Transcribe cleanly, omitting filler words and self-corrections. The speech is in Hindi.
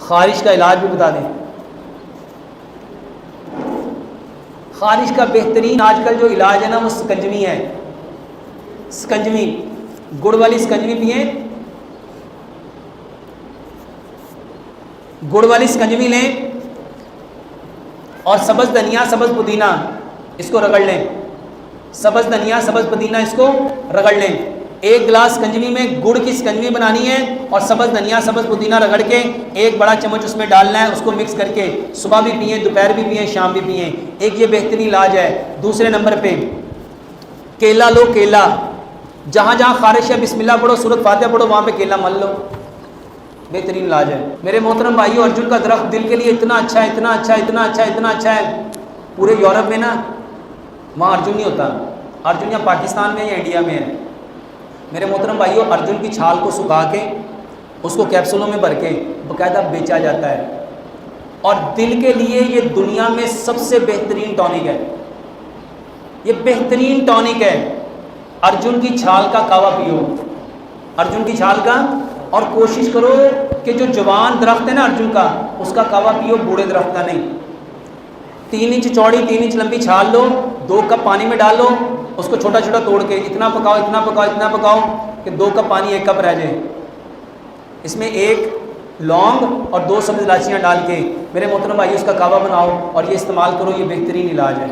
ख़ारिश का इलाज भी बता दें। ख़ारिश का बेहतरीन आजकल जो इलाज है ना वो स्कंजवी है। स्कंजवी, गुड़ वाली स्कंजवी पिए, गुड़ वाली स्कंजवी लें और सब्ज़ धनिया सब्ज़ पुदीना इसको रगड़ लें। सब्ज़ धनिया सब्ज़ पुदीना इसको रगड़ लें। 1 गिलास स्कंजवी में गुड़ की स्कंजवी बनानी है और सब्ज़ धनिया सब्ज़ पुदीना रगड़ के 1 बड़ा चम्मच उसमें डालना है। उसको मिक्स करके सुबह भी पिएँ, दोपहर भी पिएँ, शाम भी पिएँ। एक ये बेहतरीन इलाज है। दूसरे नंबर पे केला लो। केला जहाँ जहाँ ख़ारिश है बिस्मिल्लाह पढ़ो, सूरत फातिहा पढ़ो, वहाँ पे केला मल लो, बेहतरीन इलाज है। मेरे मोहतरम भाइयों, अर्जुन का दरख्त दिल के लिए इतना अच्छा है, इतना अच्छा है, इतना अच्छा है, इतना अच्छा है। पूरे यूरोप में ना वहाँ अर्जुन नहीं होता। अर्जुन या पाकिस्तान में या इंडिया में है। मेरे मोहतरम भाइयों, अर्जुन की छाल को सुखा के उसको कैप्सूलों में भर के बाकायदा बेचा जाता है। और दिल के लिए ये दुनिया में सबसे बेहतरीन टॉनिक है। ये बेहतरीन टॉनिक है। अर्जुन की छाल का कावा पियो, अर्जुन की छाल का, और कोशिश करो कि जो जवान दरख्त है ना अर्जुन का, उसका कावा पियो, बूढ़े दरख्त का नहीं। 3 इंच चौड़ी 3 इंच लंबी छाल लो, 2 कप पानी में डालो, उसको छोटा छोटा तोड़ के इतना पकाओ, इतना पकाओ, इतना पकाओ कि 2 कप पानी 1 कप रह जाए। इसमें 1 लौंग और 2 सब्ज़ इलायचियाँ डाल के मेरे मोहतरम भाई उसका कावा बनाओ और ये इस्तेमाल करो। ये बेहतरीन इलाज है।